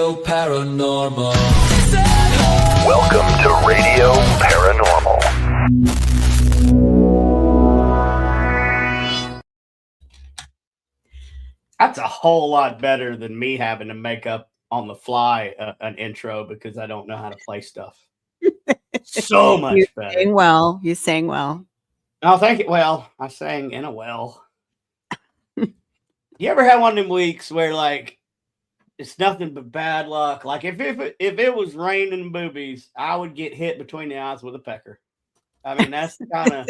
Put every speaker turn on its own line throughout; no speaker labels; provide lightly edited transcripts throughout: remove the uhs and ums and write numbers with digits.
Radio Paranormal.
Welcome to Radio Paranormal.
That's a whole lot better than me having to make up on the fly an intro because I don't know how to play stuff. So much better.
You sang well.
Oh, thank you. Well, I sang in a well. You ever had one of them weeks where, like, it's nothing but bad luck? Like, if it was raining boobies, I would get hit between the eyes with a pecker. I mean, that's the kind of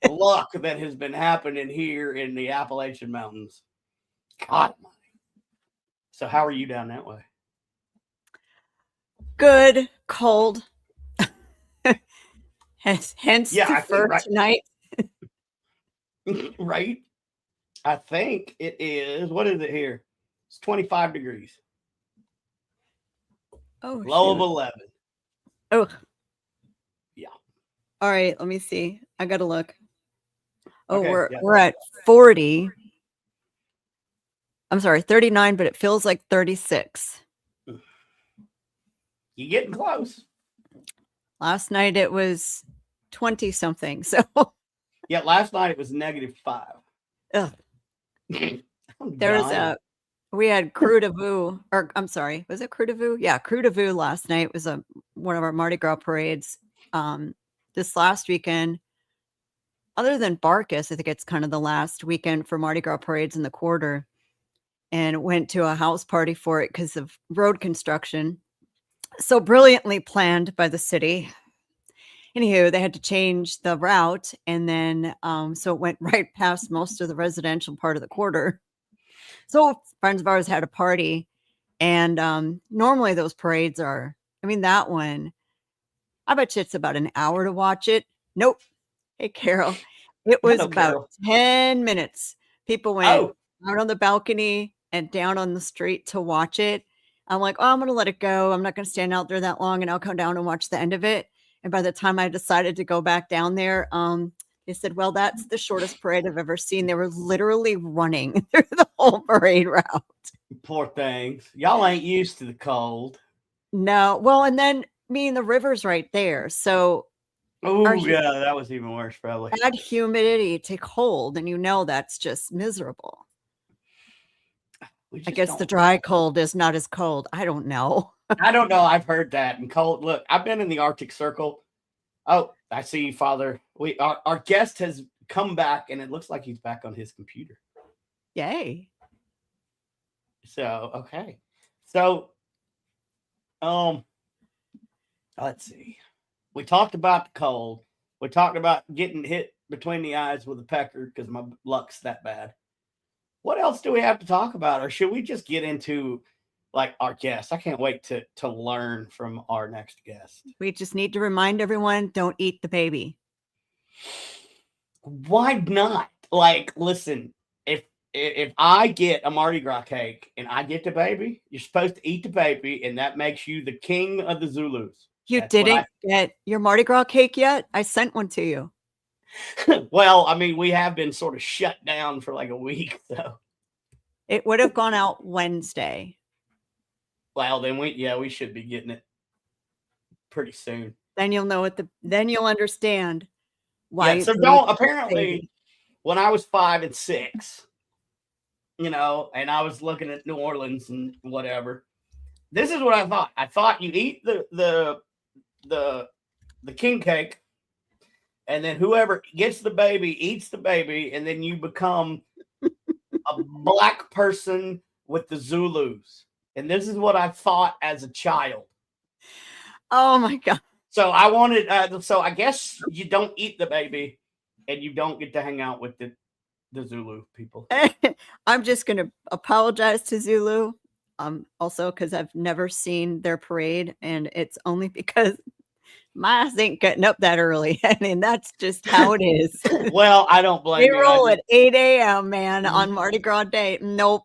luck that has been happening here in the Appalachian Mountains. God almighty. So how are you down that way?
Good, cold. Hence the fur
right.
tonight.
Right? I think it is. What is it here? It's 25 degrees.
Oh,
Low of 11.
Oh.
Yeah.
All right, let me see. I gotta look. Oh,
Okay,
we're at 40. I'm sorry, 39, but it feels like 36.
You getting close.
Last night it was 20 something. So
Yeah, last night it was -5.
ugh. We had Crew de Vue, or I'm sorry, was it Crew de Vue? Yeah, Crew de Vue last night was one of our Mardi Gras parades. This last weekend, other than Barkus, I think it's kind of the last weekend for Mardi Gras parades in the quarter, and went to a house party for it because of road construction. So brilliantly planned by the city. Anywho, they had to change the route, and then so it went right past most of the residential part of the quarter. So friends of ours had a party, and normally those parades are, I mean, that one, I bet you it's about an hour to watch it. Nope. Hey, Carol. It was about 10 minutes. People went out on the balcony and down on the street to watch it. I'm like, oh, I'm going to let it go. I'm not going to stand out there that long, and I'll come down and watch the end of it. And by the time I decided to go back down there, they said, well, that's the shortest parade I've ever seen. They were literally running through the whole parade route.
Poor things. Y'all ain't used to the cold.
No. Well, and then the river's right there. So
oh, yeah, that was even worse, probably.
Add humidity to cold, and that's just miserable. I guess the dry cold is not as cold. I don't know.
I don't know. I've heard that. And cold, look, I've been in the Arctic Circle. Oh, I see you, Father. Our guest has come back, and it looks like he's back on his computer.
Yay.
So, okay. So, let's see. We talked about the cold. We talked about getting hit between the eyes with a pecker because my luck's that bad. What else do we have to talk about? Or should we just get into like our guest? I can't wait to learn from our next guest.
We just need to remind everyone, don't eat the baby.
Why not? Like, listen, if I get a Mardi Gras cake and I get the baby, you're supposed to eat the baby, and that makes you the king of the Zulus.
You didn't get your Mardi Gras cake yet? I sent one to you.
Well, I mean, we have been sort of shut down for like a week, so
it would have gone out Wednesday.
Well, then we should be getting it pretty soon.
Then you'll know then you'll understand why.
Yeah, so apparently when I was 5 and 6, and I was looking at New Orleans and whatever, this is what I thought. I thought you eat the king cake, and then whoever gets the baby eats the baby, and then you become a black person with the Zulus. And this is what I thought as a child.
Oh my God.
So I wanted, so I guess you don't eat the baby and you don't get to hang out with the Zulu people.
I'm just going to apologize to Zulu. Also, because I've never seen their parade, and it's only because my ass ain't getting up that early. I mean, that's just how it is.
Well, I don't blame you.
They roll at 8 a.m., man, on Mardi Gras Day. Nope.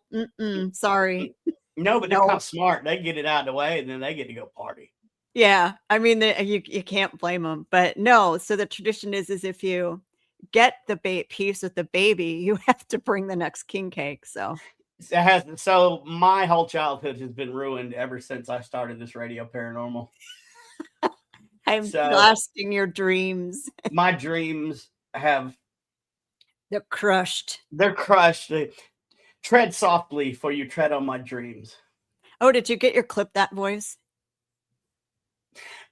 Sorry.
No, but they're kind of smart. They get it out of the way, and then they get to go party.
Yeah. I mean, you can't blame them. But no, so the tradition is if you get the piece with the baby, you have to bring the next king cake. So
So my whole childhood has been ruined ever since I started this Radio Paranormal.
I'm
So
blasting your dreams.
my dreams
They're crushed.
they're crushed. Tread softly, for you tread on my dreams.
Oh, did you get your clip that voice?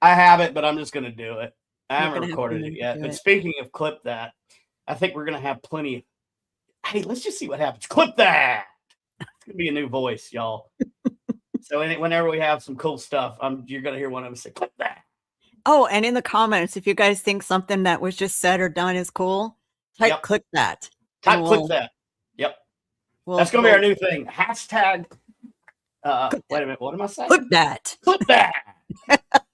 I have it, but I'm just gonna do it. I
You're
haven't
gonna have to
recorded it
remember to
yet.
do
But
it.
speaking of clip that, I think we're gonna have plenty of. Hey, let's just see what happens. Clip that. It's gonna be a new voice, y'all. So whenever we have some cool stuff, you're gonna hear one of us say, "Clip that."
Oh, and in the comments, if you guys think something that was just said or done is cool, type
Yep.
clip that.
Type
and
clip that. Yep.
We'll,
That's gonna be our new thing. Hashtag. Wait a minute. What am I saying?
clip that.
Clip that.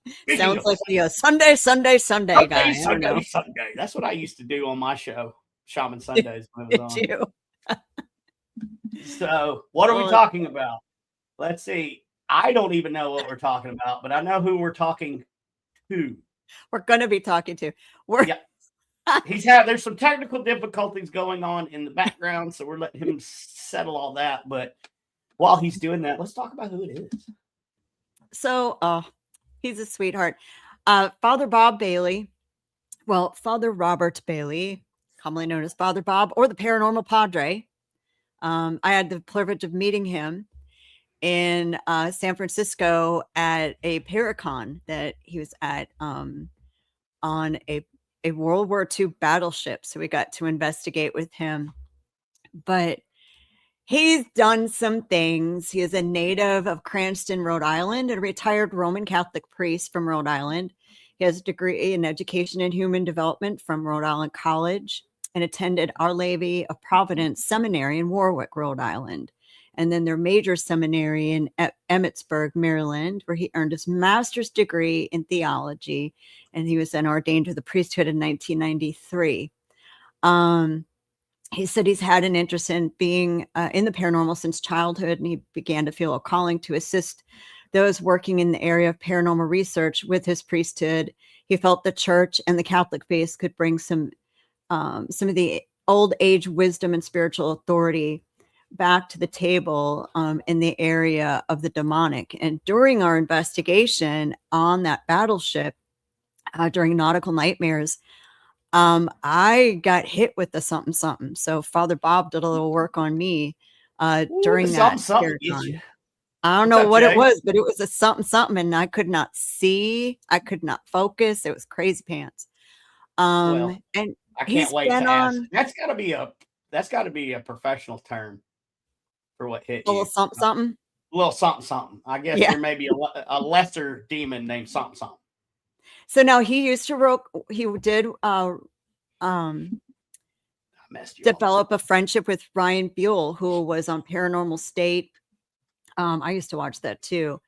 Speaking
Sounds
of
like the Sunday guy. I don't know.
Sunday. That's what I used to do on my show, Shaman Sundays, when it was
Did you?
on. So, what are we talking about? Let's see. I don't even know what we're talking about, but I know who we're talking to.
We're going to be talking to.
There's some technical difficulties going on in the background, so we're letting him settle all that. But while he's doing that, let's talk about who it is.
So, he's a sweetheart. Father Bob Bailey. Well, Father Robert Bailey, commonly known as Father Bob or the Paranormal Padre. I had the privilege of meeting him in San Francisco at a Paracon that he was at on a World War II battleship. So we got to investigate with him. But he's done some things. He is a native of Cranston, Rhode Island, and a retired Roman Catholic priest from Rhode Island. He has a degree in education and human development from Rhode Island College and attended Our Lady of Providence Seminary in Warwick, Rhode Island. And then their major seminary in Emmitsburg, Maryland, where he earned his master's degree in theology. And he was then ordained to the priesthood in 1993. He said he's had an interest in being in the paranormal since childhood, and he began to feel a calling to assist those working in the area of paranormal research with his priesthood. He felt the church and the Catholic faith could bring some of the old age wisdom and spiritual authority back to the table in the area of the demonic. And during our investigation on that battleship, during nautical nightmares, I got hit with the something. So Father Bob did a little work on me during that period. I don't know what it was, but it was a something, and I could not see. I could not focus. It was crazy pants.
Well,
and
I can't wait to ask. That's got to be a professional term for what hit you.
A little something.
A little something. I guess there may be a lesser demon named something.
So now he did develop a friendship with Ryan Buell, who was on Paranormal State. I used to watch that too.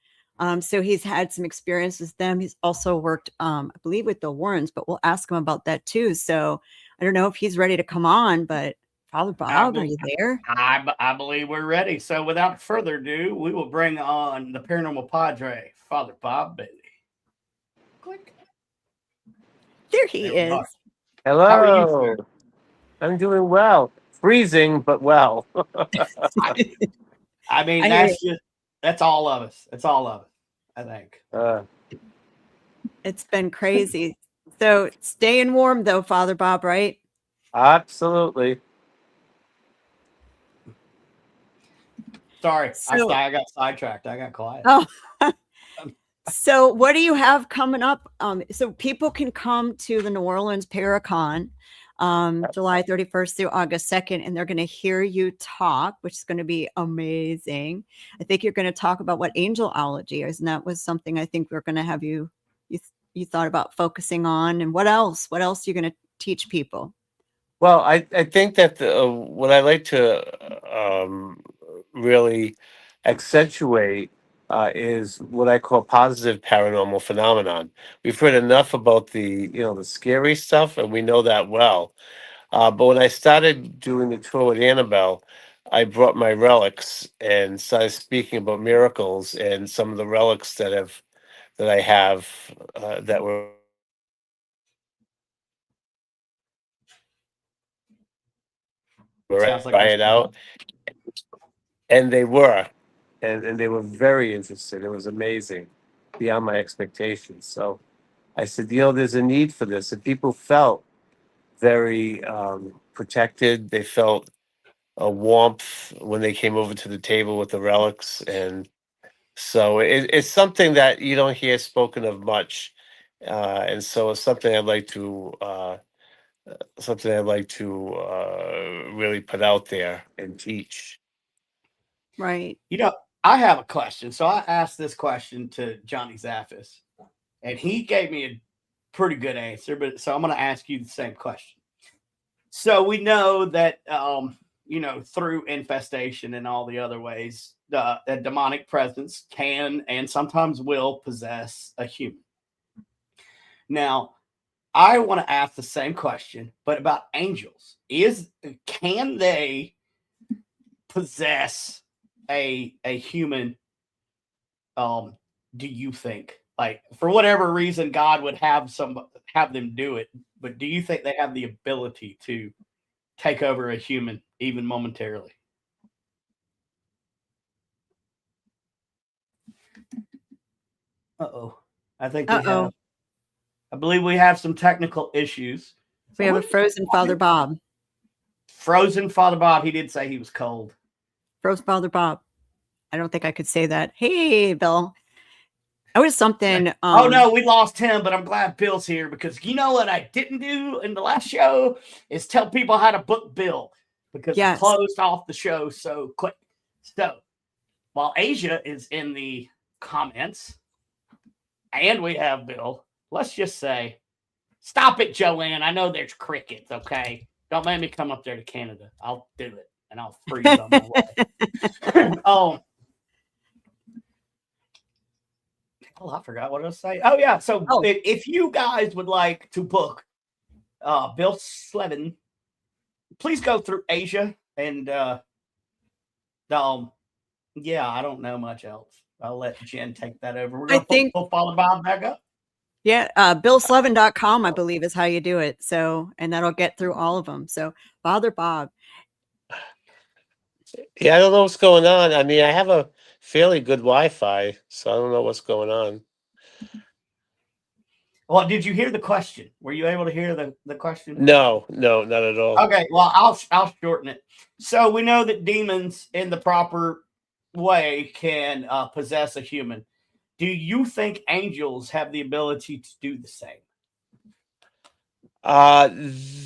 So he's had some experience with them. He's also worked, I believe, with the Warrens, but we'll ask him about that too. So I don't know if he's ready to come on, but Father Bob, are you there?
I believe we're ready. So without further ado, we will bring on the Paranormal Padre, Father Bob Bailey. Click.
There he is.
Hello. How are you, sir? I'm doing well. Freezing, but well.
I mean, that's all of us. It's all of us, I think.
It's been crazy. So staying warm though, Father Bob, right?
Absolutely.
Sorry, I got sidetracked. I got quiet.
Oh. So what do you have coming up? So people can come to the New Orleans Paracon July 31st through August 2nd, and they're going to hear you talk, which is going to be amazing. I think you're going to talk about what angelology is, and that was something I think we're going to have you thought about focusing on. And what else? What else are you going to teach people?
Well, I think that what I like to really accentuate is what I call positive paranormal phenomenon. We've heard enough about the scary stuff, and we know that well. But when I started doing the tour with Annabelle, I brought my relics and started speaking about miracles and some of the relics that I have that were
Sounds like
try it out. And they were, and they were very interested. It was amazing, beyond my expectations. So I said, there's a need for this, and people felt very protected. They felt a warmth when they came over to the table with the relics, and so it's something that you don't hear spoken of much, and so it's something I'd like to really put out there and teach.
Right.
I have a question. So I asked this question to Johnny Zaffis, and he gave me a pretty good answer. But so I'm going to ask you the same question. So we know that through infestation and all the other ways, a demonic presence can and sometimes will possess a human. Now, I want to ask the same question, but about angels. Can they possess a human? Do you think, like, for whatever reason God would have them do it, but do you think they have the ability to take over a human even momentarily? I think we have. I believe we have some technical issues.
We have a frozen Father Bob.
Frozen Father Bob. He did say he was cold.
Frozen Father Bob. I don't think I could say that. Hey, Bill. That was something.
Oh no, we lost him, but I'm glad Bill's here, because you know what I didn't do in the last show is tell people how to book Bill, because we closed off the show so quick. So while Asia is in the comments and we have Bill, let's just say, stop it, Joanne. I know there's crickets, okay? Don't make me come up there to Canada. I'll do it, and I'll freeze on my way. I forgot what I was saying. Oh, yeah. So if you guys would like to book Bill Slevin, please go through Asia. And I don't know much else. I'll let Jen take that over. We're going to pull Father Bob back up.
Yeah, BillSlevin.com, I believe, is how you do it. So, and that'll get through all of them. So, Father Bob.
Yeah, I don't know what's going on. I mean, I have a fairly good Wi-Fi, so I don't know what's going on.
Well, did you hear the question? Were you able to hear the question?
No, not at all.
Okay, well, I'll shorten it. So we know that demons in the proper way can possess a human. Do you think angels have the ability to do the same?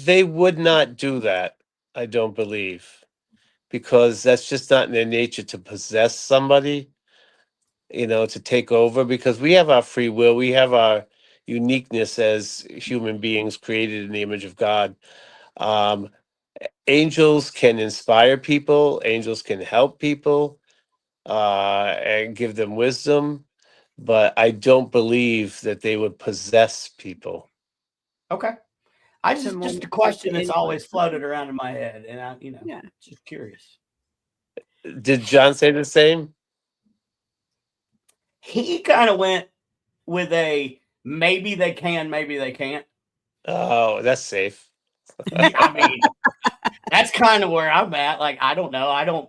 They would not do that, I don't believe, because that's just not in their nature to possess somebody, to take over, because we have our free will. We have our uniqueness as human beings created in the image of God. Angels can inspire people. Angels can help people and give them wisdom, but I don't believe that they would possess people.
Okay. Just a question that's always floated around in my head, and I, just curious.
Did John say the same?
He kind of went with a maybe they can, maybe they can't.
Oh, that's safe.
I mean, that's kind of where I'm at. Like, I don't know. I don't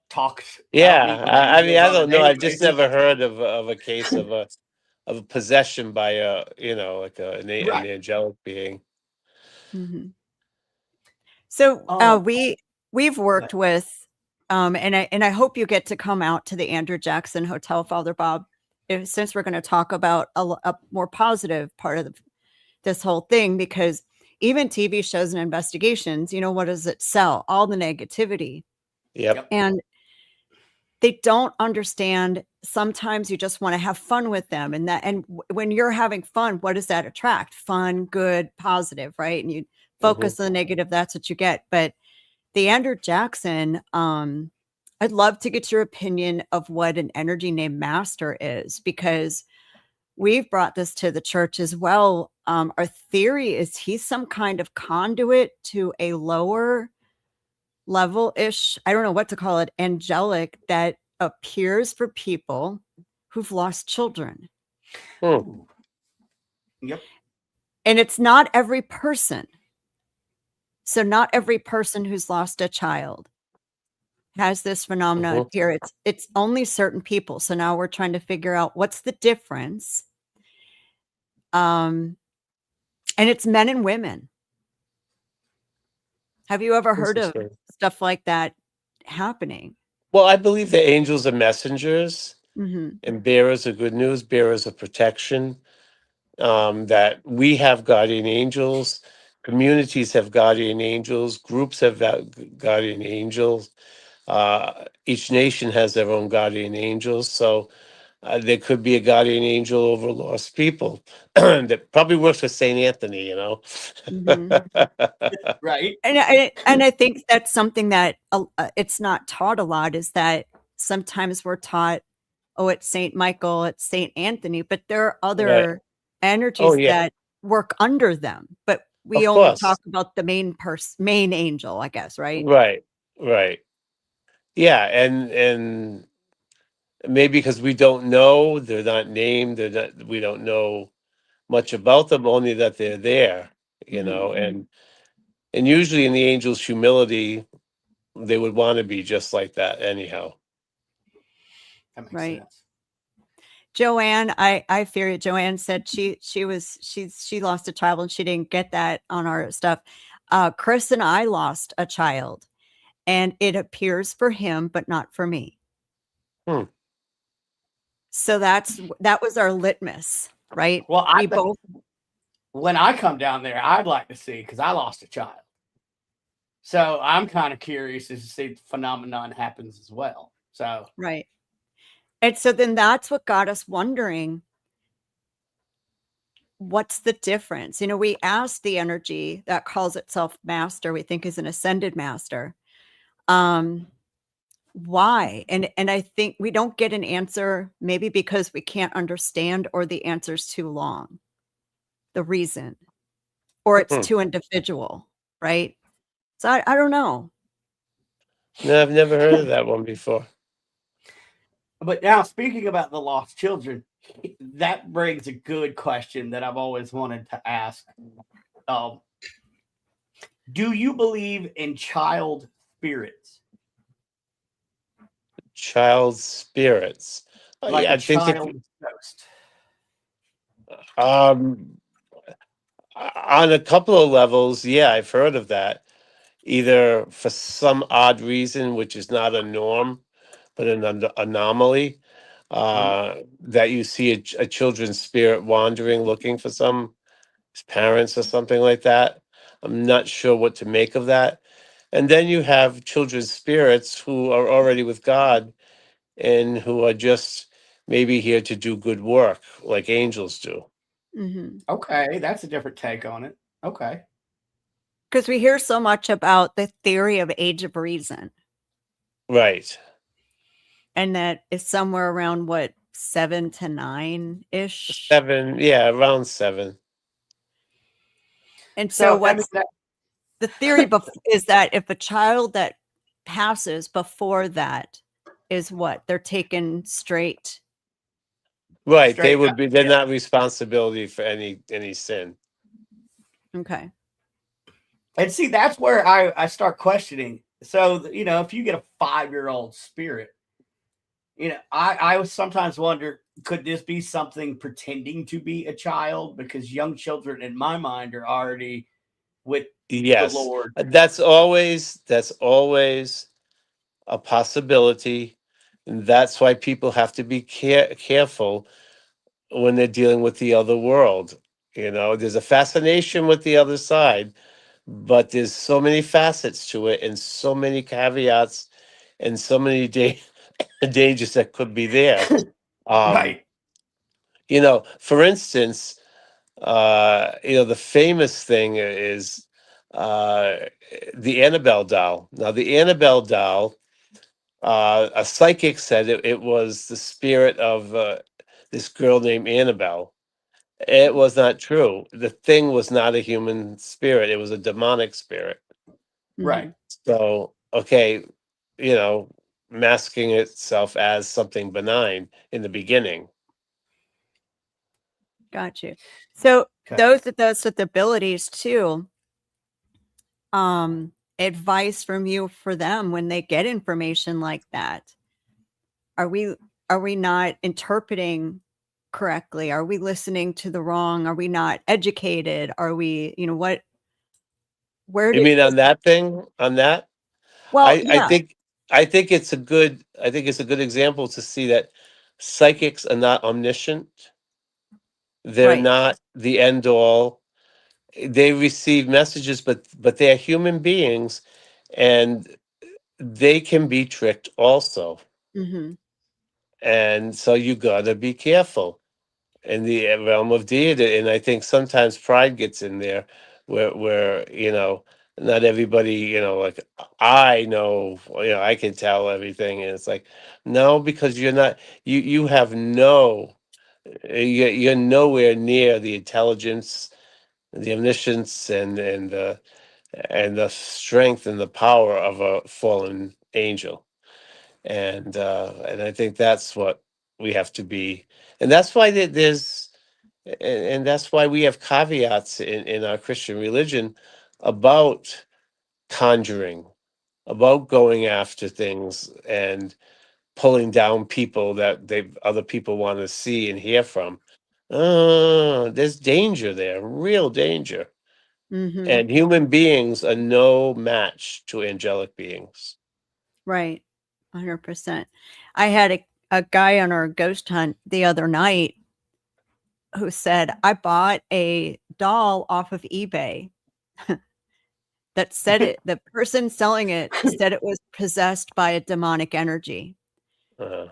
talk.
Yeah, I mean, I don't know. I've just never heard of a case of a possession by an angelic being.
Mm-hmm. So we've worked with, and I hope you get to come out to the Andrew Jackson Hotel, Father Bob, since we're going to talk about a more positive part of this whole thing, because even TV shows and investigations, what does it sell? All the negativity.
Yep.
And they don't understand. Sometimes you just want to have fun with them. And when you're having fun, what does that attract? Fun, good, positive, right? And you focus on the negative, that's what you get. But the Andrew Jackson, I'd love to get your opinion of what an energy named Master is, because we've brought this to the church as well. Our theory is he's some kind of conduit to a lower level-ish, I don't know what to call it, angelic that appears for people who've lost children.
Yep.
And it's not every person. So not every person who's lost a child has this phenomenon
Mhm.
appear. It's only certain people. So now we're trying to figure out what's the difference. And it's men and women. Have you ever heard of
Interesting.
stuff like that happening?
Well, I believe the angels are messengers
Hmm.
and bearers of good news, bearers of protection. That we have guardian angels, communities have guardian angels, groups have guardian angels. Each nation has their own guardian angels. So there could be a guardian angel over lost people that probably works with Saint Anthony, you know.
Hmm.
Right.
And I think that's something that it's not taught a lot, is that sometimes we're taught, oh, it's Saint Michael, it's Saint Anthony, but there are
Right.
other
Oh
energies
yeah,
that work under them. But we
of
only
course.
talk about the main angel, I guess, right?
Right, right. Yeah, and maybe because we don't know, they're not named, we don't know much about them, only that they're there, you
Hmm.
know, and usually in the angel's humility, they would want to be just like that anyhow.
That makes
Right.
sense.
Joanne, I fear it. Joanne said she lost a child and she didn't get that on our stuff. Chris and I lost a child, and it appears for him, but not for me.
Hmm.
So that was our litmus, right?
Well,
We both.
when I come down there, I'd like to see, because I lost a child. So I'm kind of curious to see if the phenomenon happens as well. So
Right. And so then that's what got us wondering, what's the difference? We asked the energy that calls itself master, we think is an ascended master. Why? And I think we don't get an answer, maybe because we can't understand, or the answer's too long. The reason, or it's
Hmm.
too individual, right? So I don't know.
No, I've never heard of that one before.
but now, speaking about the lost children, that brings a good question that I've always wanted to ask. Um, do you believe in child spirits,
Child spirits.
like
Yeah,
a
I think if
child ghost?
um on a couple of levels, yeah, I've heard of that. Either for some odd reason, which is not a norm, but an anomaly,
Mhm.
that you see a children's spirit wandering, looking for some parents or something like that. I'm not sure what to make of that. And then you have children's spirits who are already with God and who are just maybe here to do good work, like angels do.
Hmm.
Okay, that's a different take on it. Okay.
Because we hear so much about the theory of age of reason,
Right.
and that is somewhere around what, 7 to 9 ish.
7, yeah, around 7.
And so
So, I mean,
what's the theory is that if a child that passes before that is what they're taken straight.
Right, they
straight
would
up,
be. They're
yeah.
not responsibility for any sin.
Okay.
And see, that's where I start questioning. So, if you get a 5-year-old spirit, I would sometimes wonder, could this be something pretending to be a child? Because young children, in my mind, are already with the
Yes,
Lord.
that's always a possibility. And that's why people have to be careful when they're dealing with the other world. There's a fascination with the other side, but there's so many facets to it, and so many caveats, and so many dangers that could be there. Um,
Right.
for instance, the famous thing is uh, the Annabelle doll. Now, the Annabelle doll, a psychic said it was the spirit of this girl named Annabelle. It was not true. The thing was not a human spirit, it was a demonic spirit.
Right.
Mhm.
So, okay, you know, masking itself as something benign in the beginning.
Got you. So
Okay.
those with abilities too, advice from you for them when they get information like that? Are we not interpreting correctly? Are we listening to the wrong? Are we not educated? Are we, where
You
do
mean on that thing? On that?
well,
I
yeah,
think it's a good example to see that psychics are not omniscient. They're
right.
not the end all. They receive messages, but they are human beings, and they can be tricked also.
Hmm.
And so you gotta be careful in the realm of deity. And I think sometimes pride gets in there, where not everybody, like I know, I can tell everything, and it's like, no, because you're not. You have no. You're nowhere near the intelligence, the omniscience, and the strength and the power of a fallen angel. And I think that's what we have to be, and that's why there's and that's why we have caveats in our Christian religion about conjuring, about going after things and pulling down people that other people want to see and hear from. There's danger there, real danger.
Hmm.
And human beings are no match to angelic beings.
Right. 100%. I had a guy on our ghost hunt the other night who said, I bought a doll off of eBay that said the person selling it said it was possessed by a demonic energy.
Uh,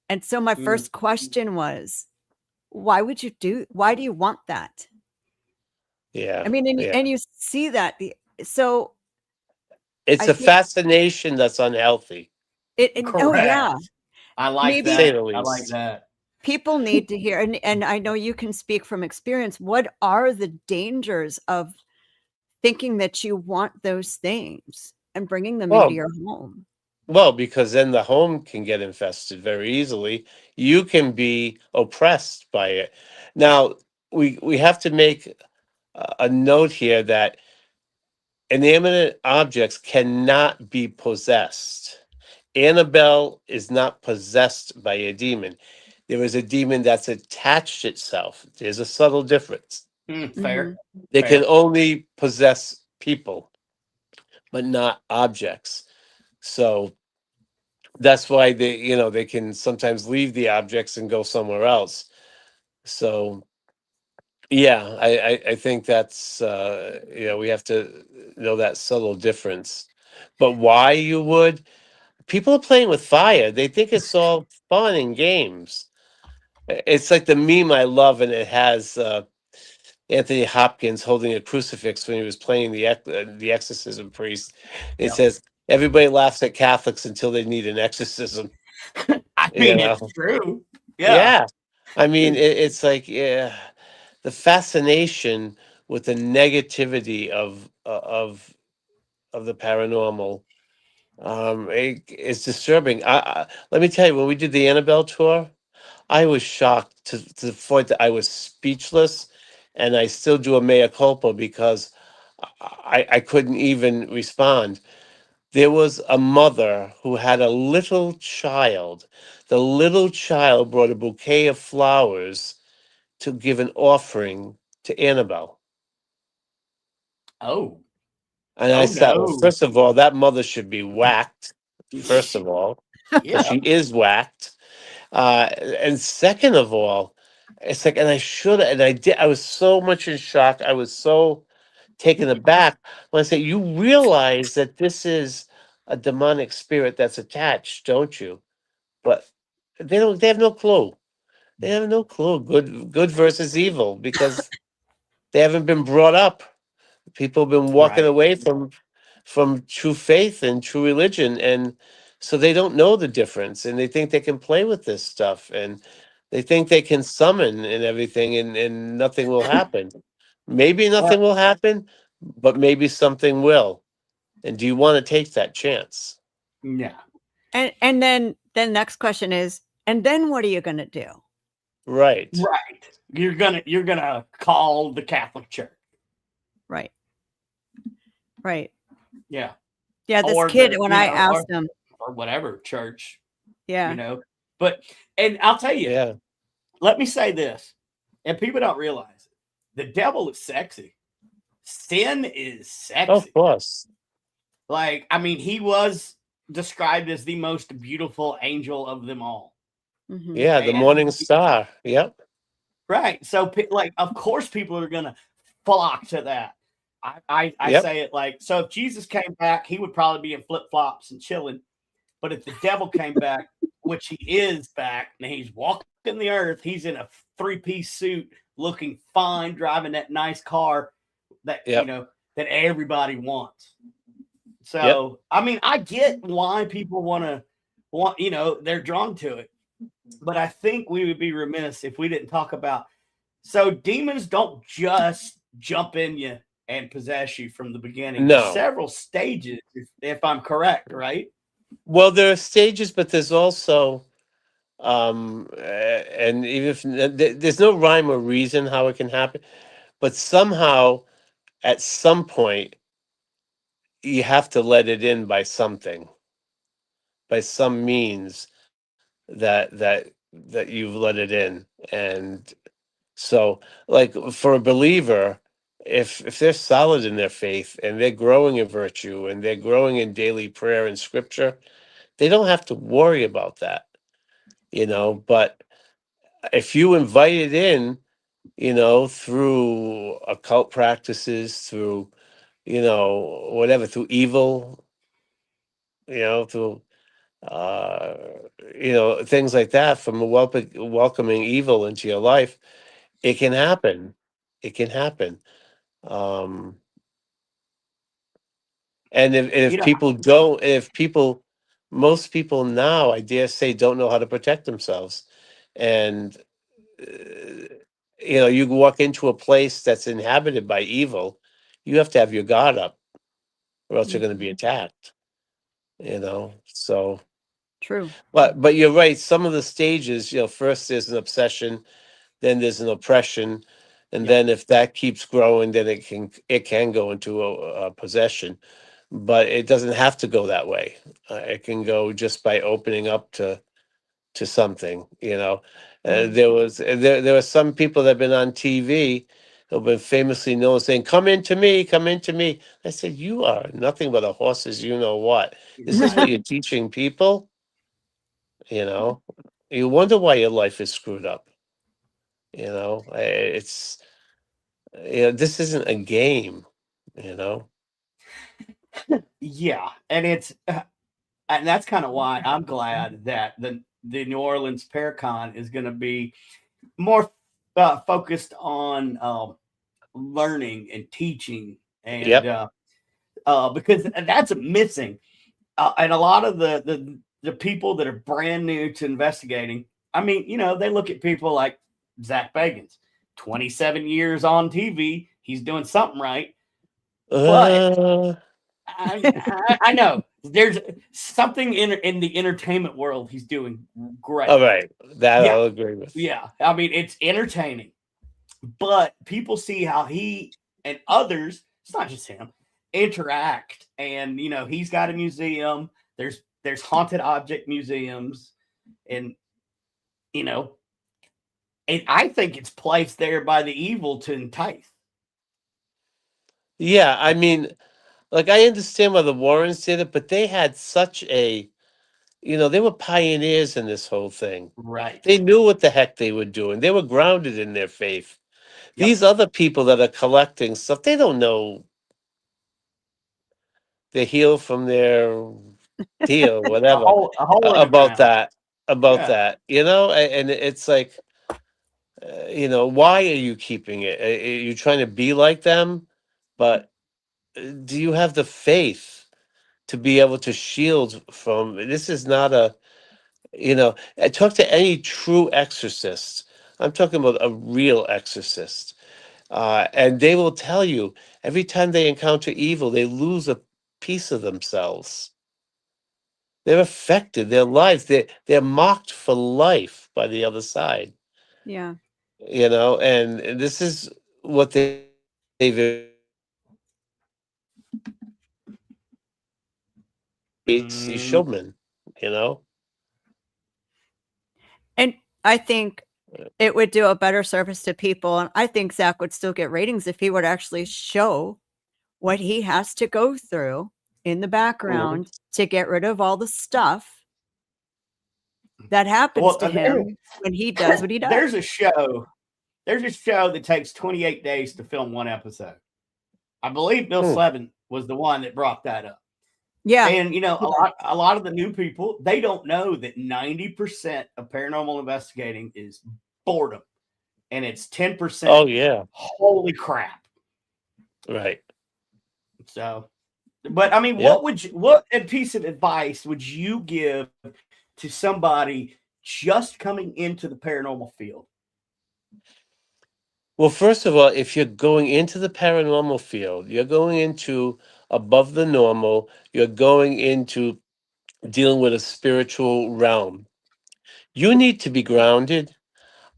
And so my first question was, why do you want that?
yeah,
I mean,
yeah.
and you see that so
It's
I
a
think
fascination that's unhealthy,
oh yeah,
Correct. I like
to
maybe
say
that.
the
I like
least.
that.
people need to hear, and I know you can speak from experience. What are the dangers of thinking that you want those things and bringing them into
Well,
your home?
because then the home can get infested very easily. You can be oppressed by it. Now, we have to make a note here that inanimate objects cannot be possessed. Annabelle is not possessed by a demon. There is a demon that's attached itself. There's a subtle difference.
Fair.
Mhm.
They can
Fair.
only possess people, but not objects. So that's why they can sometimes leave the objects and go somewhere else. So yeah, I think that's we have to know that subtle difference. But why you would? People are playing with fire. They think it's all fun and games. It's like the meme I love, and it has Anthony Hopkins holding a crucifix when he was playing the exorcism priest. It
Yep.
says everybody laughs at Catholics until they need an exorcism.
I
You
mean, it's
know,
true. Yeah.
yeah. I mean, it's like, yeah, the fascination with the negativity of the paranormal. It's disturbing. Let me tell you, when we did the Annabelle tour, I was shocked to the point that I was speechless, and I still do a mea culpa because I couldn't even respond. There was a mother who had a little child. The little child brought a bouquet of flowers to give an offering to Annabelle.
Oh.
And I
Oh
said, well,
no.
first of all, that mother should be whacked, first of all, because
Yeah.
she is whacked. And second of all, it's like, and I should have, and I did, I was so much in shock. I was so taken aback when I say, you realize that this is a demonic spirit that's attached, don't you? But they have no clue. They have no clue. Good versus evil, because they haven't been brought up. People have been walking
Right.
away from true faith and true religion, and so they don't know the difference, and they think they can play with this stuff, and they think they can summon and everything, and nothing will happen. Maybe
Well,
nothing will happen, but maybe something will. And do you want to take that chance?
yeah.
And then the next question is, and then what are you going to do?
Right.
Right. You're gonna call the Catholic Church.
Right. Right.
Yeah.
Yeah, this
or
kid,
the,
when
you
I
know,
asked him,
or whatever church, you
yeah.
know. But and I'll tell you,
Yeah.
let me say this, and people don't realize it. The devil is sexy. Sin is
Of
sexy.
course.
Like, I mean, he was described as the most beautiful angel of them all.
Hmm.
Yeah, the
And
morning star. Yep.
right. So, like, of course, people are going to flock to that. I
Yep.
say it like, so if Jesus came back, he would probably be in flip flops and chilling. But if the devil came back, which he is back, and he's walking the earth, he's in a 3-piece suit, looking fine, driving that nice car that, you
Yep.
know, that everybody wants.
Yep.
So, I mean, I get why people want, you know, they're drawn to it. But I think we would be remiss if we didn't talk about, so demons don't just jump in you and possess you from the beginning. There's
No.
several stages, if I'm correct, right?
Well, there are stages, but there's also and even if there's no rhyme or reason how it can happen, but somehow at some point you have to let it in by something, by some means that you've let it in. And so, like, for a believer, if they're solid in their faith and they're growing in virtue and they're growing in daily prayer and scripture, they don't have to worry about that, but if you invite it in, through occult practices, through, whatever, through evil, through, uh, things like that, from welcoming evil into your life, it can happen. It can happen. Um, and
You
if
know,
people don't, if people, most people now, I dare say, don't know how to protect themselves. And uh, you walk into a place that's inhabited by evil, you have to have your guard up, or else you're going to be
Hmm.
attacked. So,
True.
but you're right. Some of the stages, first there's an obsession, then there's an oppression, and
yep.
then if that keeps growing, then it can go into a possession. But it doesn't have to go that way. It can go just by opening up to something.
Mm.
There were some people that have been on TV who've been famously known saying, "Come into me, come into me." I said, "You are nothing but a horse's you know what. Is this what
Right.
you're teaching people?" You know, you wonder why your life is screwed up. It's this isn't a game. You know,
Yeah. And and that's kind of why I'm glad that the New Orleans Paracon is going to be more focused on learning and teaching, and
yep,
because that's missing. And a lot of the people that are brand new to investigating, I mean, you know, they look at people like Zach Bagans, 27 years on TV, he's doing something right, but
uh,
I know there's something in the entertainment world he's doing great.
all right, that
Yeah,
I'll agree with.
yeah. I mean, it's entertaining, but people see how he and others, it's not just him, interact. And you know, he's got a museum. There's haunted object museums, and you know, and I think it's placed there by the evil to entice.
Yeah, I mean, like, I understand why the Warrens did it, but they had such a, they were pioneers in this whole thing.
Right.
They knew what the heck they were doing. They were grounded in their faith.
Yep.
These other people that are collecting stuff, they don't know the heel from their heel, whatever,
A hole in the
about
ground.
that, about
Yeah.
that, and it's like, why are you keeping it? Are you trying to be like them? But do you have the faith to be able to shield from this? Is not a, I talk to any true exorcist. I'm talking about a real exorcist. And they will tell you every time they encounter evil, they lose a piece of themselves. They're affected, their lives, they're mocked for life by the other side,
Yeah.
and this is what they've experienced. He's
Mm,
showman, you know.
And I think it would do a better service to people. And I think Zach would still get ratings if he would actually show what he has to go through in the
Mhm.
background to get rid of all the stuff that happens
well,
to him when he does what he does.
there's a show. There's a show that takes 28 days to film one episode. I believe Bill
Hmm.
Slevin was the one that brought that up.
Yeah.
And a lot of the new people, they don't know that 90% of paranormal investigating is boredom, and it's 10%
Oh yeah,
holy crap.
right.
So, but I mean,
Yep.
what a piece of advice would you give to somebody just coming into the paranormal field?
Well, first of all, if you're going into the paranormal field, you're going into above the normal. You're going into dealing with a spiritual realm. You need to be grounded.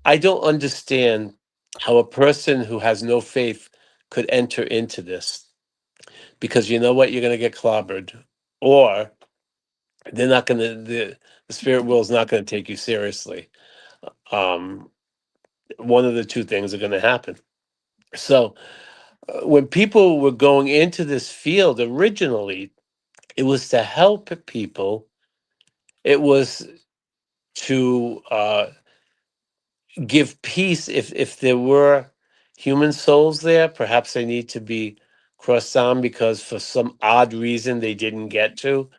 I don't understand how a person who has no faith could enter into this, because you know what, you're going to get clobbered, or they're not going to the spirit world is not going to take you seriously. um One of the two things are going to happen. So when people were going into this field originally, it was to help people. It was to give peace. If there were human souls there, perhaps they need to be crossed down because for some odd reason they didn't get to,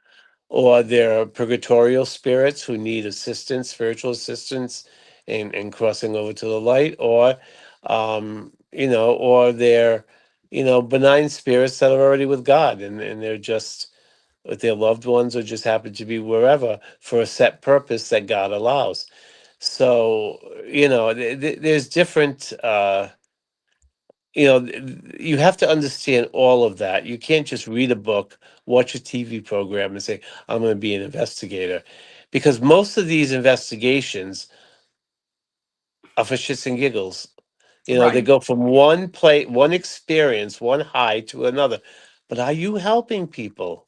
or they're purgatorial spirits who need assistance, spiritual assistance, in crossing over to the light, or or they're benign spirits that are already with God, and they're just with their loved ones, or just happen to be wherever for a set purpose that God allows. So there's different. You have to understand all of that. You can't just read a book, watch a TV program, and say, I'm going to be an investigator. Because most of these investigations are for shits and giggles. They
Right.
go from one play, one experience, one high to another. But are you helping people?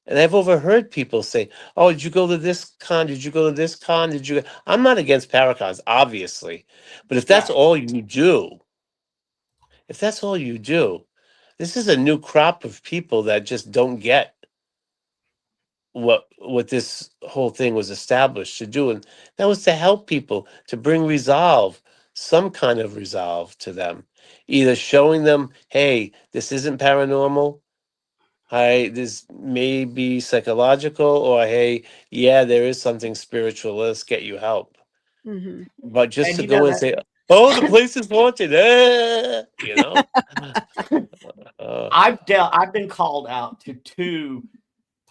And I've overheard people say, "Oh, did you go to this con? Did you go to this con? Did you?" I'm not against paracons, obviously, but if that's
Right.
all you do, if that's all you do, this is a new crop of people that just don't get what this whole thing was established to do, and that was to help people, to bring resolve, some kind of resolve to them, either showing them, hey, this isn't paranormal. Hi, this may be psychological, or hey, yeah, there is something spiritual. Let's get you help.
Hmm.
But just
And
to go and
that
say, "Oh, the place is haunted," uh,
I've been called out to two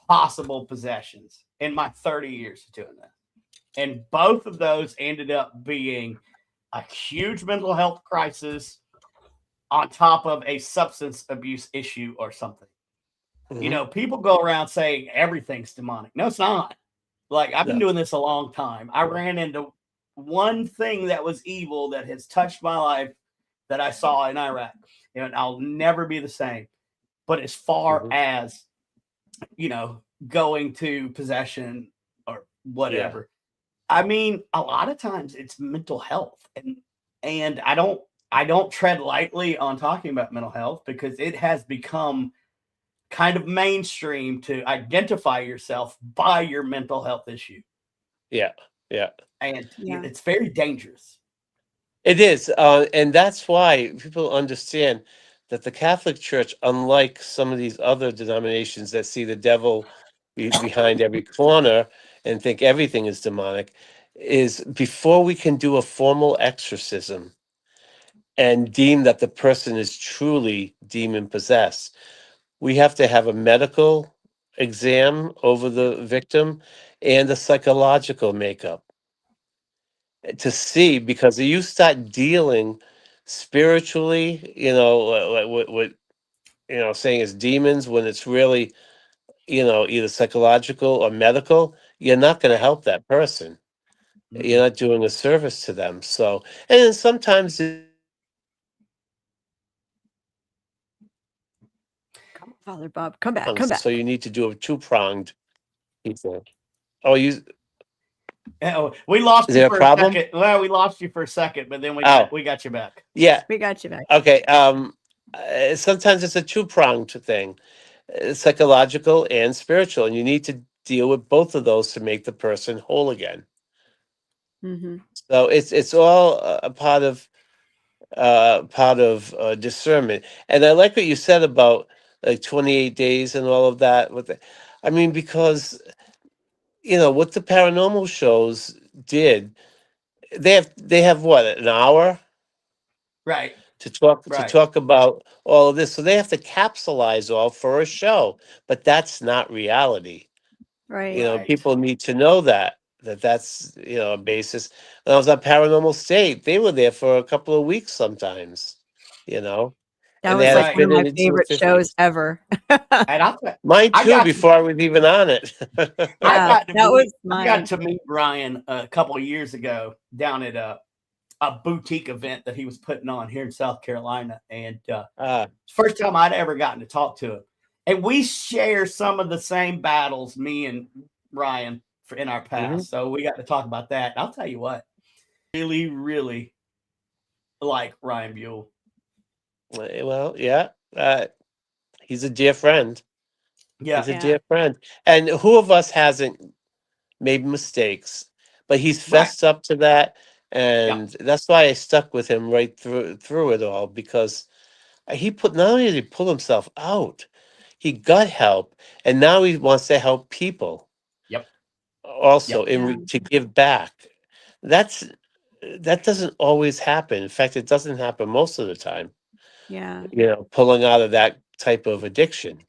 possible possessions in my 30 years of doing that. And both of those ended up being a huge mental health crisis on top of a substance abuse issue or something.
mhm,
People go around saying everything's demonic. No, it's not. Like, I've been
no,
doing this a long time. I ran into one thing that was evil that has touched my life that I saw in Iraq, and I'll never be the same. But as far
mhm,
as, going to possession or
yeah,
whatever, I mean, a lot of times it's mental health, and I don't tread lightly on talking about mental health because it has become kind of mainstream to identify yourself by your mental health issue,
yeah, yeah.
and
Yeah.
it's very dangerous.
It is, and that's why people understand that the Catholic Church, unlike some of these other denominations that see the devil behind every corner and think everything is demonic, is before we can do a formal exorcism and deem that the person is truly demon possessed, we have to have a medical exam over the victim and a psychological makeup to see, because you start dealing spiritually, what saying is demons, when it's really, either psychological or medical, you're not going to help that person. You're
Mm-mm.
not doing a service to them. So, and then sometimes
Come on, Father Bob. Come back. Come
so
back.
you need to do a two-pronged. He said, "Oh, you
Oh, we lost
is
you
there a
for a
problem?"
second. Well, we lost you for a second, but then
Oh,
we got you back.
yeah.
We got you back.
Okay. Sometimes it's a two-pronged thing, psychological and spiritual, and you need to deal with both of those to make the person whole again.
Mm-hmm.
So it's all a part of discernment. And I like what you said about like 28 days and all of that. I mean, because what the paranormal shows did, they have what, an hour
Right.
to
Right.
talk about all of this, so they have to capsulize all for a show, but that's not reality.
Right.
Right.
People need to know that's a basis. When I was on Paranormal State, they were there for a couple of weeks sometimes, you know
That
and they
was
had to
like
Right.
one
fit
of
it
my
into a
favorite shows
50.
ever.
And
Mine
I
too,
got to
before I was even on it.
Yeah, that was
I got
mine.
to meet Ryan a couple of years ago down at a boutique event that he was putting on here in South Carolina, and
Ah,
it's the first time I'd ever gotten to talk to him. And we share some of the same battles, me and Ryan, in our
mhm.
past. So we got to talk about that. And I'll tell you what, really, really like Ryan Buell.
Well, yeah, he's a dear friend.
Yeah.
He's a
Yeah.
dear friend. And who of us hasn't made mistakes? But he's
Right.
fessed up to that,
Yeah.
and that's why I stuck with him right through it all, because not only did he pull himself out, he got help, and now he wants to help people
Yep.
also
Yep.
Yeah.
to give back. That's that doesn't always happen. In fact, it doesn't happen most of the time.
Yeah.
Pulling out of that type of addiction.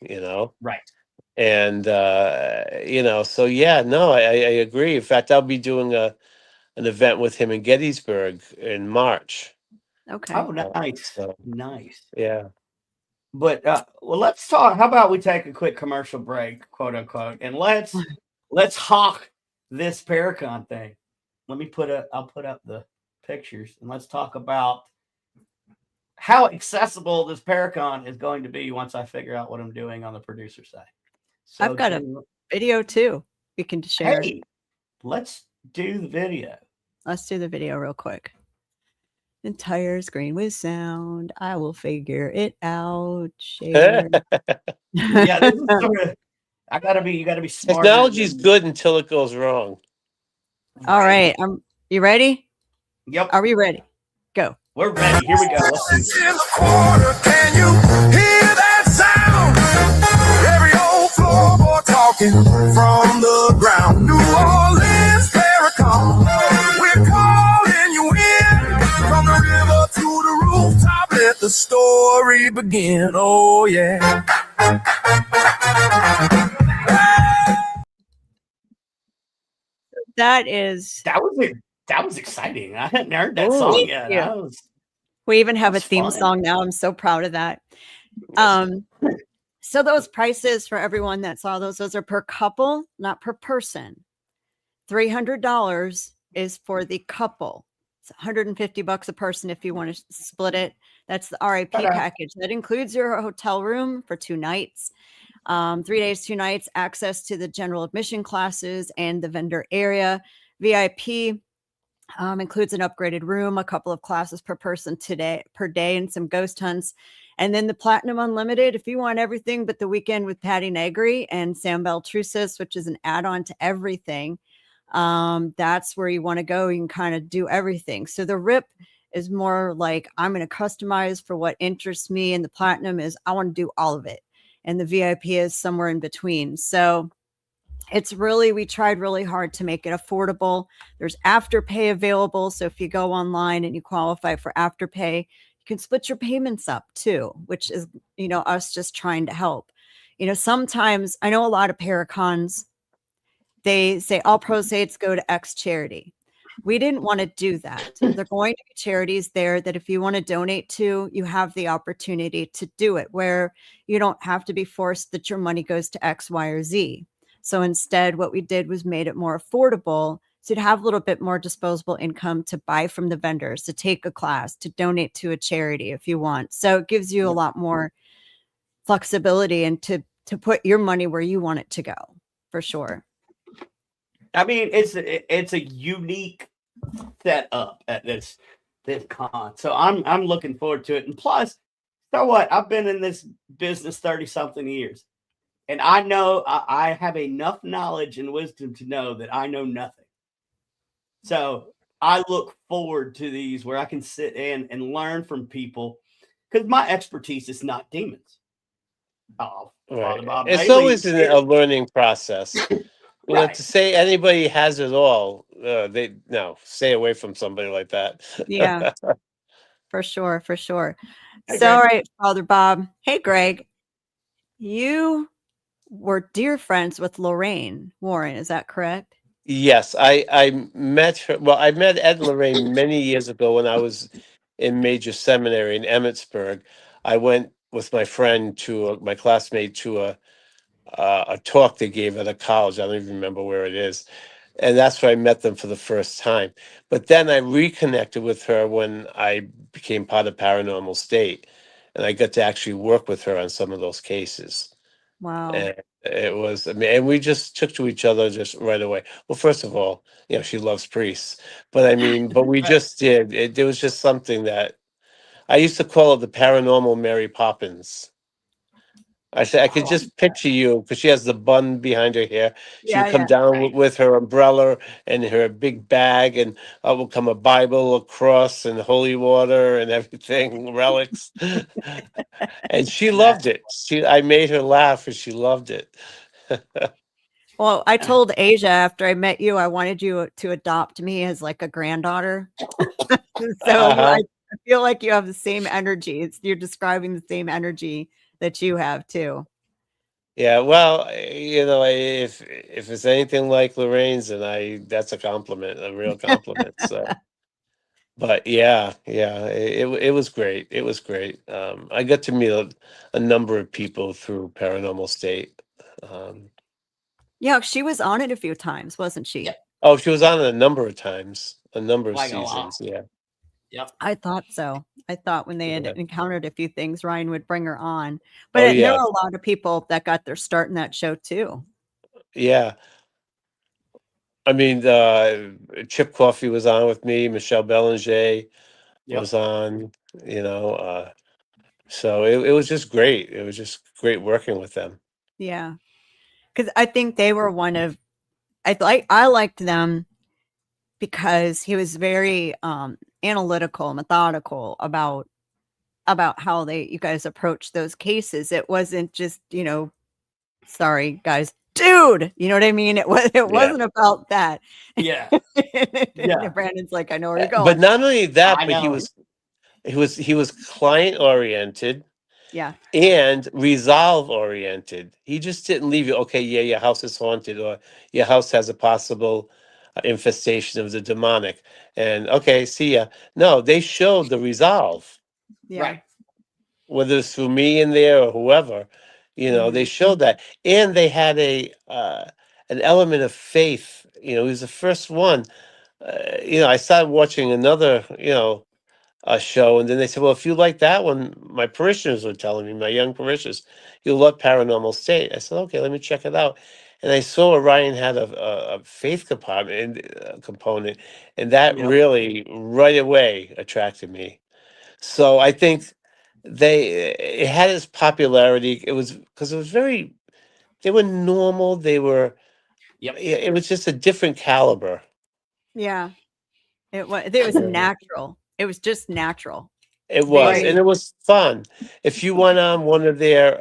Right.
And so yeah, no, I agree. In fact, I'll be doing an event with him in Gettysburg in March.
Okay.
Oh, nice.
So
Nice.
yeah.
But well, let's talk. How about we take a quick commercial break, quote unquote, and let's hawk this Paracon thing. I'll put up the pictures, and let's talk about how accessible this Paracon is going to be once I figure out what I'm doing on the producer side. So,
I've got a video too we can share.
hey, let's do the video.
Let's do the video real quick. Entire screen with sound. I will figure it out. Share.
Yeah, this is sort of. You got to be smart.
Technology's good until it goes wrong.
All right. You ready?
Yep.
Are we ready? Go.
We're ready. Here we go. Let's see.
In the quarter, can you hear that sound? Every old floorboard talking from the ground. New Orleans, Paracon, we're calling you in. From the river to the rooftop, let the story begin. Oh yeah.
That is.
That was exciting. I hadn't heard that
Ooh,
song
thank
yet.
you. We even have a
That's
theme
fun.
song now. I'm so proud of that. So those prices for everyone that saw those are per couple, not per person. $300 is for the couple. It's $150 a person if you want to split it. That's the RIP package. That includes your hotel room for 2 nights, 3 days, 2 nights, access to the general admission classes and the vendor area. VIP includes an upgraded room, a couple of classes per person per day, and some ghost hunts. And then the Platinum Unlimited, if you want everything but the weekend with Patty Negri and Sam Beltrusis, which is an add-on to everything, that's where you want to go. You can kind of do everything. So the RIP is more like I'm going to customize for what interests me, and the Platinum is I want to do all of it. And the VIP is somewhere in between. So we tried really hard to make it affordable. There's Afterpay available. So if you go online and you qualify for Afterpay, you can split your payments up too, which is, us just trying to help. Sometimes I know a lot of Paracons, they say all proceeds go to X charity. We didn't want to do that. They're going to be charities there that if you want to donate to, you have the opportunity to do it, where you don't have to be forced that your money goes to X, Y, or Z. So instead, what we did was made it more affordable. So to have a little bit more disposable income to buy from the vendors, to take a class, to donate to a charity if you want. So it gives you a lot more flexibility and to put your money where you want it to go, for sure.
I mean, it's a unique setup at this con. So I'm looking forward to it. And plus, so what? I've been in this business 30 something years. And I know I have enough knowledge and wisdom to know that I know nothing. So I look forward to these where I can sit in and learn from people because my expertise is not demons. Oh,
Right.
Father Bob
It's
Bailey
always a
is.
learning process. You know,
Right.
to say anybody has it all, they no, stay away from somebody like that.
Yeah, for sure, for sure.
Hey,
So, all
Greg.
right, Father Bob. Hey, Greg. You were dear friends with Lorraine Warren. Is that correct?
Yes, I met her. Well, I met Ed and Lorraine many years ago when I was in major seminary in Emmitsburg. I went with my friend to my classmate to a talk they gave at a college. I don't even remember where it is, and that's where I met them for the first time. But then I reconnected with her when I became part of Paranormal State, and I got to actually work with her on some of those cases.
Wow.
And it was, I mean, and we just took to each other just right away. Well, first of all, you know, she loves priests, but I mean, but we
Right.
just did. There was just something that I used to call her the paranormal Mary Poppins. I said I
I
could
like
just picture you because she has the bun behind her hair. She
Yeah,
would come
yeah.
down
right.
with her umbrella and her big bag, and will come a Bible, a cross, and holy water and everything, relics. And she
That
loved it. I made her laugh, and she loved it.
Well, I told Asia after I met you, I wanted you to adopt me as like a granddaughter. So
Uh-huh.
I feel like you have the same energy. You're describing the same energy that you have too.
Yeah, well, you know, if it's anything like Lorraine's, then that's a compliment, a real compliment. So, but yeah, it was great. It was great. I got to meet a number of people through Paranormal State. Um,
Yeah, she was on it a few times, wasn't she?
yep,
oh, she was on it a number of times, a number of
like a lot.
seasons. Yeah,
Yep.
I thought so. I thought when they had
yeah.
encountered a few things, Ryan would bring her on. But
Oh
there
yeah,
were a lot of people that got their start in that show too.
yeah. I mean, Chip Coffey was on with me. Michelle Belanger
Yep.
was on. You know. So it was just great. It was just great working with them.
Yeah. Because I think they were one of I liked them because he was very analytical, methodical about how you guys approach those cases. It wasn't just, sorry guys, dude, you know what I mean? It
Yeah.
wasn't about that.
Yeah.
And
Yeah.
Brandon's like, I know where you're
But
going.
not only that,
I
but
know.
he was client oriented
Yeah.
and resolve oriented. He just didn't leave you, okay, yeah, your house is haunted or your house has a possible infestation of the demonic. And okay, see ya. No, they showed the resolve,
Yeah.
Right.
whether it's through me in there or whoever, you know, they
Hmm.
showed that. And they had an element of faith. You know, he was the first one. You know, I started watching another, a show, and then they said, "Well, if you like that one," my parishioners were telling me, my young parishioners, "You'll love Paranormal State." I said, "Okay, let me check it out." And I saw Orion had a faith component, and that
Yep.
really right away attracted me. So I think it had its popularity. It was because it was very they were normal.
Yep.
It was just a different caliber.
Yeah. It was natural. It was just natural.
It was, and
Very,
it was fun. If you went on one of their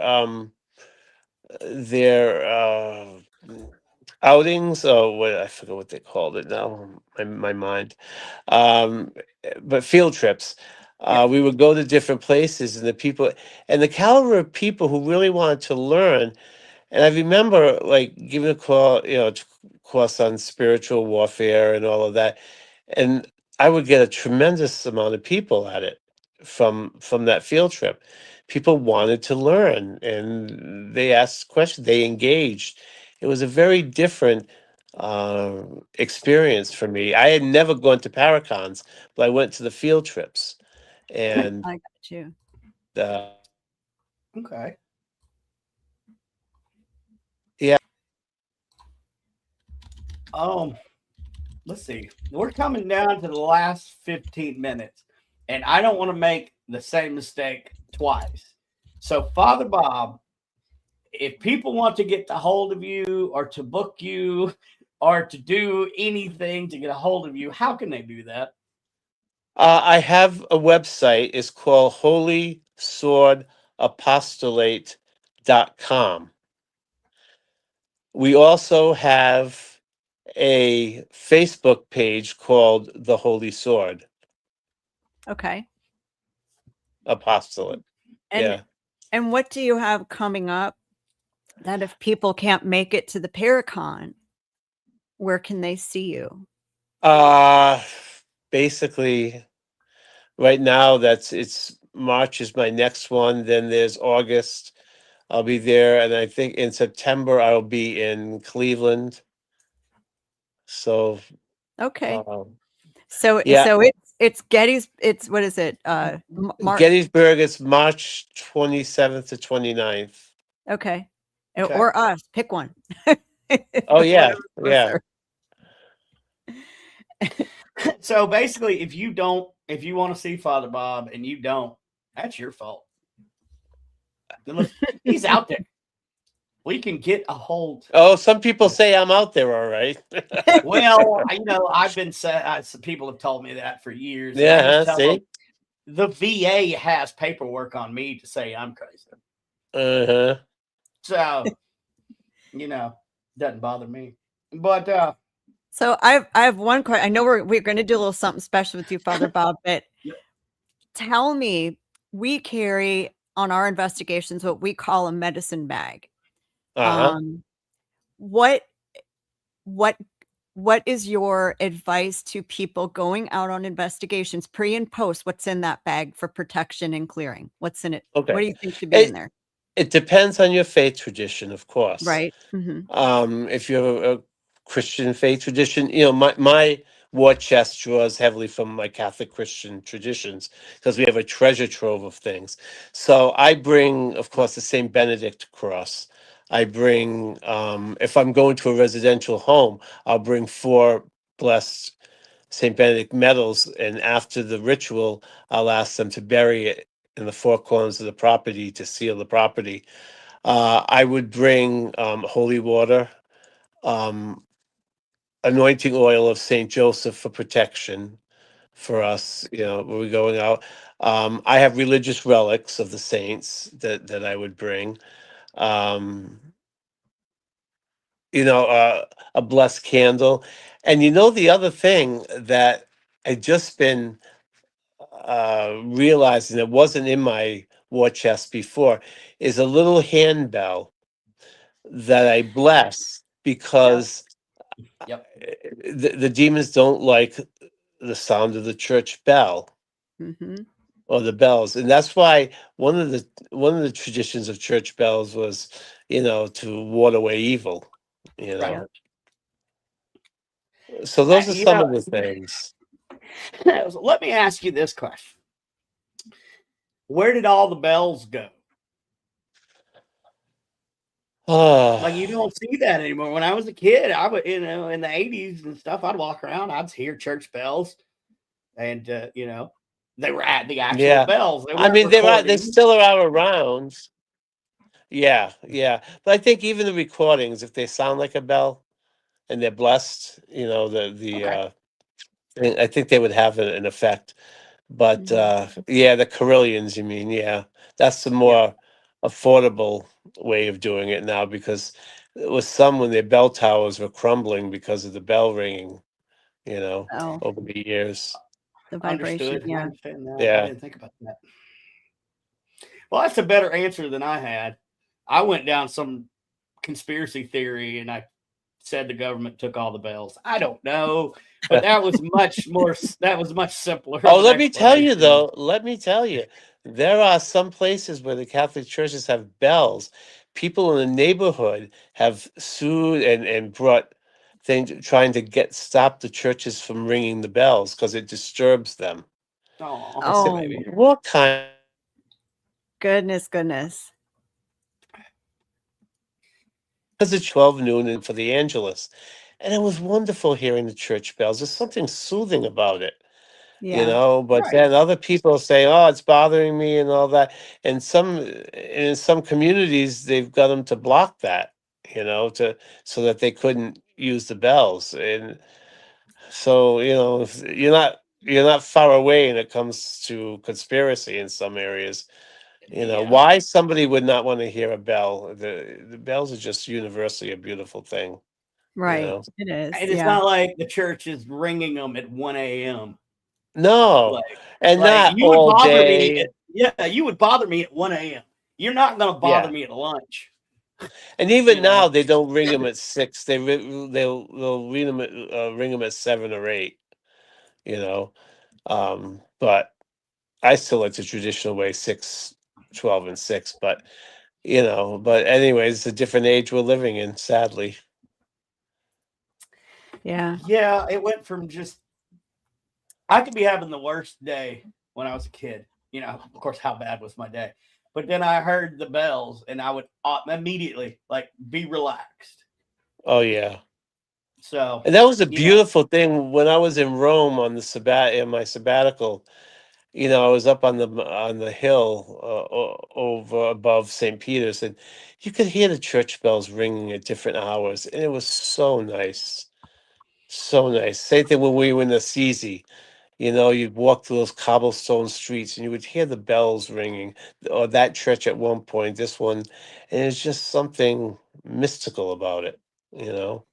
outings, or what I forget what they called it now, my mind. Um, but field trips.
Yep.
We would go to different places, and the people and the caliber of people who really wanted to learn. And I remember like giving a call, course on spiritual warfare and all of that. And I would get a tremendous amount of people at it from that field trip. People wanted to learn and they asked questions, they engaged. It was a very different experience for me. I had never gone to Paracons, but I went to the field trips. And
I got you.
uh,
Okay.
yeah,
Let's see. We're coming down to the last 15 minutes, and I don't want to make the same mistake twice. So, Father Bob, if people want to get a hold of you or to book you or to do anything to get a hold of you, how can they do that?
I have a website. It's called holyswordapostolate.com. We also have a Facebook page called The Holy Sword
Okay.
Apostolate.
And
Yeah.
and what do you have coming up that if people can't make it to the Paracon, where can they see you?
Basically, right now it's March is my next one. Then there's August. I'll be there, and I think in September I'll be in Cleveland. So,
Okay.
yeah,
So it's Getty's. It's what is it?
Gettysburg is March 27th to 29th.
Okay.
Okay.
Or us. Pick one.
Oh yeah,
Whatever's
yeah.
closer.
So basically, if you want to see Father Bob and you don't, that's your fault. He's out there. We can get a hold.
Oh, some people say I'm out there, all right.
Well, I've been said. Some people have told me that for years. And I
Yeah,
just tell
see.
them, the VA has paperwork on me to say I'm crazy.
Uh-huh.
So, doesn't bother me. But
So I have one question. I know we're going to do a little something special with you, Father Bob, but tell me, we carry on our investigations what we call a medicine bag.
Uh-huh.
What is your advice to people going out on investigations, pre and post? What's in that bag for protection and clearing? What's in it?
Okay.
What do you think should be in there?
It depends on your faith tradition, of course.
Right.
If you have a Christian faith tradition, my war chest draws heavily from my Catholic Christian traditions because we have a treasure trove of things. So I bring, of course, the St. Benedict cross. I bring, if I'm going to a residential home, I'll bring 4 blessed St. Benedict medals, and after the ritual, I'll ask them to bury it in the 4 corners of the property to seal the property. I would bring holy water, anointing oil of Saint Joseph for protection for us, when we're going out. I have religious relics of the saints that I would bring. Um, a blessed candle. And the other thing that I just been realizing that wasn't in my war chest before is a little handbell that I bless because
Yep.
the demons don't like the sound of the church bell or the bells, and that's why one of the traditions of church bells was, to ward away evil.
Right.
So those are some of the things.
Let me ask you this question: where did all the bells go? Like, you don't see that anymore. When I was a kid, I would, in the 80s and stuff, I'd walk around, I'd hear church bells, and they were at the actual bells.
I mean, they still are around. Yeah, but I think even the recordings, if they sound like a bell and they're blessed, I think they would have an effect. But the carillons, you mean? Yeah, that's the more affordable way of doing it now, because it was some when their bell towers were crumbling because of the bell ringing, over the years.
The vibration.
Understood. I understand that.
Yeah.
I didn't think about that. Well, that's a better answer than I had. I went down some conspiracy theory and I said the government took all the bells. I don't know, but that was much more. That was much simpler.
Oh, let me tell you, though. Let me tell you, there are some places where the Catholic churches have bells. People in the neighborhood have sued and brought things trying to stop the churches from ringing the bells because it disturbs them.
Oh,
What kind?
Goodness.
Because it's 12 noon and for the Angelus. And it was wonderful hearing the church bells. There's something soothing about it,
Yeah.
but
Right.
then other people say, "Oh, it's bothering me," and all that. And in some communities, they've got them to block that, to so that they couldn't use the bells. And so, if you're not far away when it comes to conspiracy in some areas.
Yeah.
Why somebody would not want to hear a bell? The bells are just universally a beautiful thing. You
Right.
know.
It is.
And it's
Yeah.
not like the church is ringing them at 1 a.m.
No,
Like,
and not
you would
all
bother me
day.
you would bother me at 1 a.m. You're not going to bother
Yeah.
me at lunch,
And
you
even now,
know?
they don't ring them at 6. They'll ring them at 7 or 8. You know, but I still like the traditional way, 6, 12, and 6. But anyways, it's a different age we're living in, sadly.
Yeah.
Yeah, it went from just I could be having the worst day when I was a kid. Of course, how bad was my day? But then I heard the bells, and I would immediately be relaxed.
Oh yeah.
So,
And that was a
you know,
beautiful thing when I was in Rome on in my sabbatical. I was up on the hill over above St. Peter's, and you could hear the church bells ringing at different hours, and it was so nice, so nice. Same thing when we were in Assisi. You'd walk through those cobblestone streets, and you would hear the bells ringing, or that church at one point, this one, and it's just something mystical about it. You know.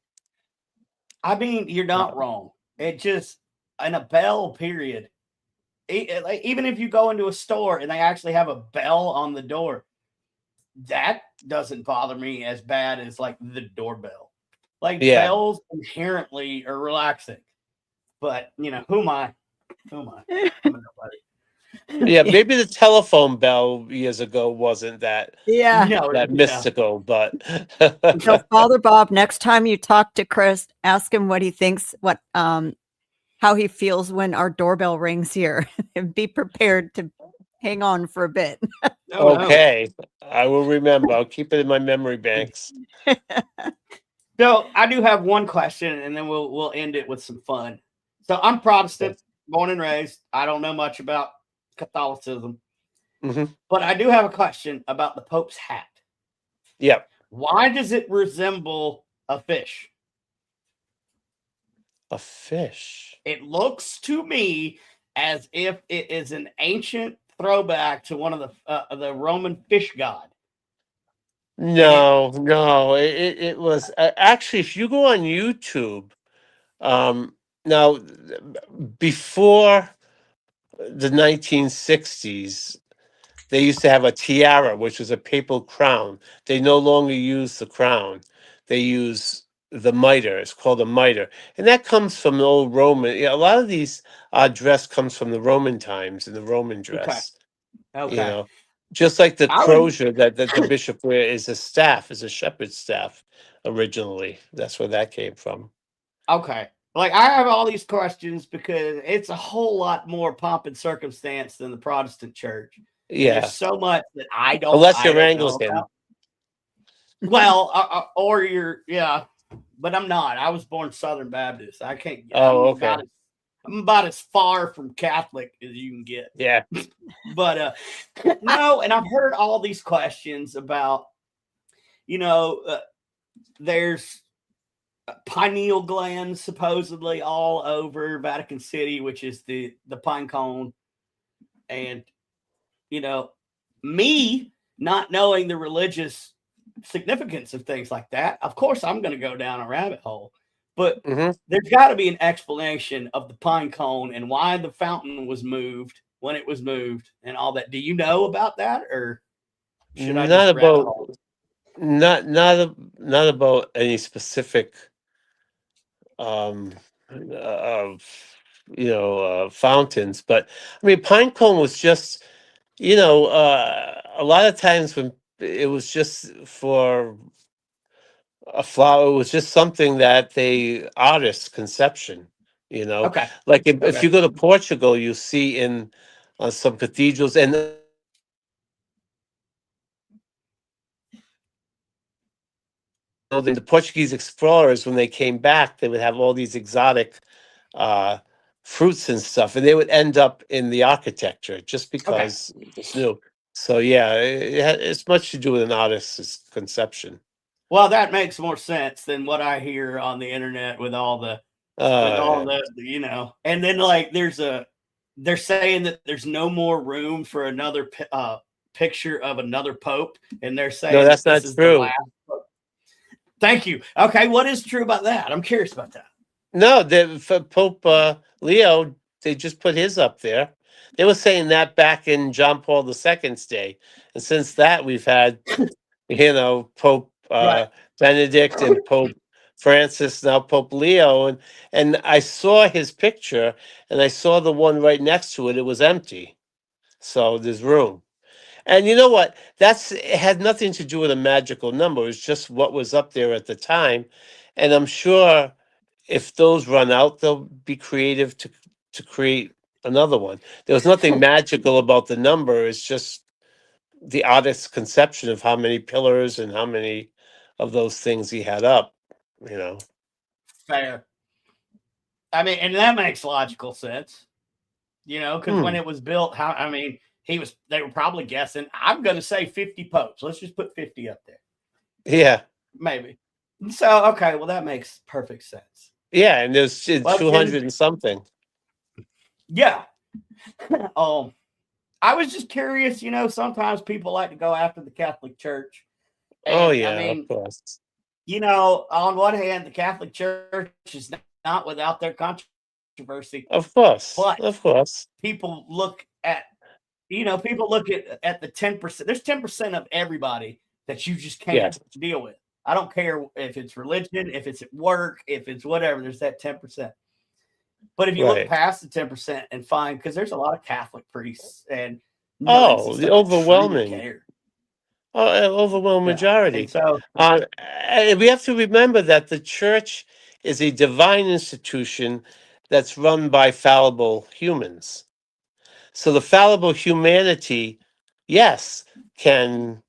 I mean, you're not
Uh,
wrong. It just in a bell period. Even if you go into a store and they actually have a bell on the door, that doesn't bother me as bad as the doorbell. Like
yeah.
bells inherently are relaxing, but who am I? Who am I? I'm a
Yeah,
nobody.
maybe the telephone bell years ago wasn't that
Yeah.
No,
that
yeah.
mystical, but
So Father Bob, next time you talk to Chris, ask him what he thinks, how he feels when our doorbell rings here, and be prepared to hang on for a bit.
Oh no.
okay, I will remember. I'll keep it in my memory banks.
So I do have one question, and then we'll end it with some fun. So I'm Protestant, born and raised. I don't know much about Catholicism,
Hmm.
but I do have a question about the Pope's hat.
Yep,
Why does it resemble a fish?
a fish.
It looks to me as if it is an ancient throwback to one of the Roman fish god. And
No, it was actually, if you go on YouTube, now before the 1960s, they used to have a tiara, which was a papal crown. They no longer use the crown. They use the mitre. It's called a mitre. And that comes from the old Roman. Yeah, a lot of these dress comes from the Roman times and the Roman
okay,
dress, you
okay.
know. Just like the
I would
crozier that the bishop wear is a staff, is a shepherd's staff originally. That's where that came from.
okay. I have all these questions because it's a whole lot more pomp and circumstance than the Protestant church. And there's
Yeah.
so much that I don't
Unless
I
you're
don't know
Anglican.
about. Well, or you're yeah, but I'm not. I was born Southern Baptist. I can't.
Oh, okay.
I'm about as far from Catholic as you can get.
Yeah.
But no, and I've heard all these questions about there's pineal glands supposedly all over Vatican City, which is the pine cone, and me not knowing the religious significance of things like that, of course I'm going to go down a rabbit hole. But
Hmm.
there's got to be an explanation of the pine cone and why the fountain was moved when it was moved and all that. Do you know about that, or should I
Not
just rabbit
about
hole?
not about any specific um of fountains, but I mean pinecone was just a lot of times when it was just for a flower, it was just something that they artist's conception,
Okay.
like if
Okay.
you go to Portugal, you see in some cathedrals and the Portuguese explorers, when they came back, they would have all these exotic uh, fruits and stuff, and they would end up in the architecture just
Okay.
because it's new. So yeah, it's much to do with an artist's conception.
Well, that makes more sense than what I hear on the internet with all the
Uh,
and then like they're saying that there's no more room for another picture of another pope, and they're
no,
saying
that's
that this
not
is the
true.
last pope. Thank you. Okay, what is true about that? I'm curious about that.
No, for Pope Leo, they just put his up there. They were saying that back in John Paul II's day, and since that we've had, Pope
Right.
Benedict and Pope Francis, now Pope Leo, and I saw his picture, and I saw the one right next to it. It was empty, so there's room. And you know what? It had nothing to do with a magical number. It's just what was up there at the time, and I'm sure if those run out, they'll be creative to create another one. There was nothing magical about the number. It's just the artist's conception of how many pillars and how many of those things he had up. You know.
Fair. I mean, and that makes logical sense. Because when it was built, they were probably guessing, I'm going to say 50 popes. Let's just put 50 up there.
Yeah.
Maybe. So, okay, well, that makes perfect sense.
Yeah, and there's 200 and something.
Yeah. I was just curious, sometimes people like to go after the Catholic Church.
And, of course.
On one hand, the Catholic Church is not without their controversy.
Of course.
But
of course.
People look at the 10%. There's 10% of everybody that you just can't deal with. I don't care if it's religion, if it's at work, if it's whatever, there's that 10%. But if you look past the 10% and find, because there's a lot of Catholic priests and
the overwhelming. Overwhelming majority.
So
we have to remember that the church is a divine institution that's run by fallible humans. So the fallible humanity, yes, can,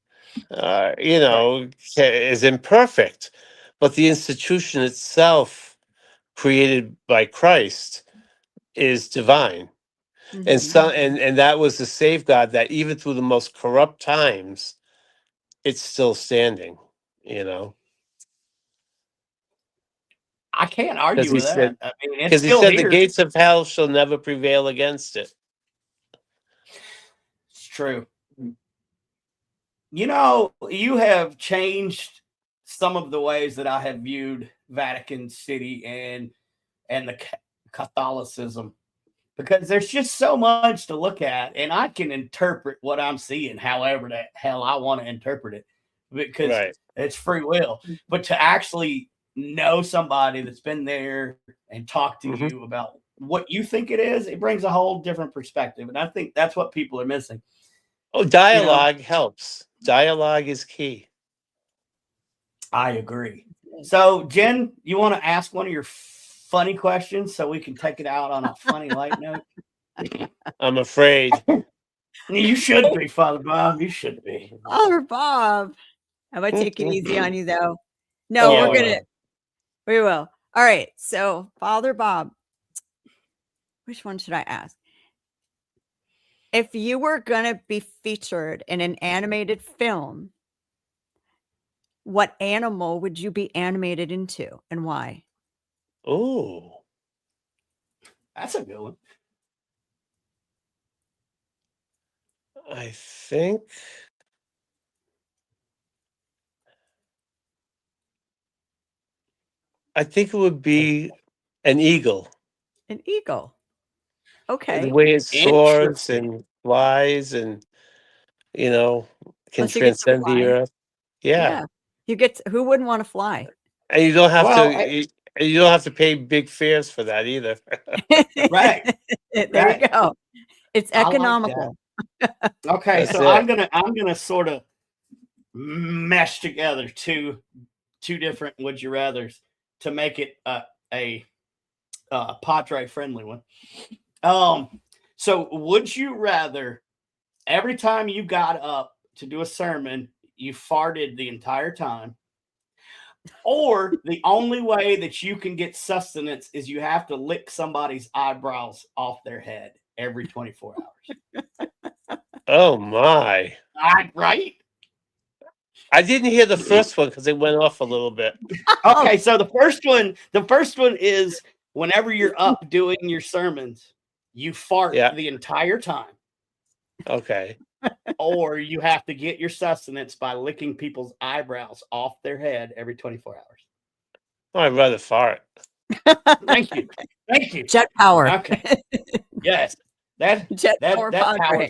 is imperfect, but the institution itself, created by Christ, is divine.
Mm-hmm.
And that was the safeguard that even through the most corrupt times, it's still standing,
I can't argue with that. I mean, it's
because he
still
said
here.
the gates of hell shall never prevail against it.
It's true. You have changed some of the ways that I have viewed Vatican City and the Catholicism, because there's just so much to look at, and I can interpret what I'm seeing however the hell I want to interpret it, because it's free will. But to actually know somebody that's been there and talk to you about what you think it is, it brings a whole different perspective. And I think that's what people are missing.
Oh, dialogue helps. Dialogue is key.
I agree. So, Jen, you want to ask one of your funny questions so we can take it out on a funny light note?
I'm afraid.
You should be, Father Bob. You should be.
Father Bob. I might take it easy on you, though. No, we will. All right. So, Father Bob, which one should I ask? If you were going to be featured in an animated film, what animal would you be animated into and why?
Oh,
that's a good one.
I think it would be an eagle.
An eagle. Okay.
The way it soars and flies and, can transcend the earth. Yeah.
You who wouldn't want to fly?
And you don't have to pay big fares for that either.
Right.
There you go. It's economical.
Okay, so I'm gonna sort of mesh together two different would you rathers to make it a Padre friendly one. So would you rather every time you got up to do a sermon you farted the entire time, Or the only way that you can get sustenance is you have to lick somebody's eyebrows off their head every 24 hours.
Oh my!
Right?
I didn't hear the first one because it went off a little bit.
Okay, so the first one is whenever you're up doing your sermons, you fart
Yeah.
the entire time.
Okay.
Or you have to get your sustenance by licking people's eyebrows off their head every 24 hours.
Oh, I'd rather fart.
Thank you. Thank you.
Jet power.
Okay. Yes. That
power
power.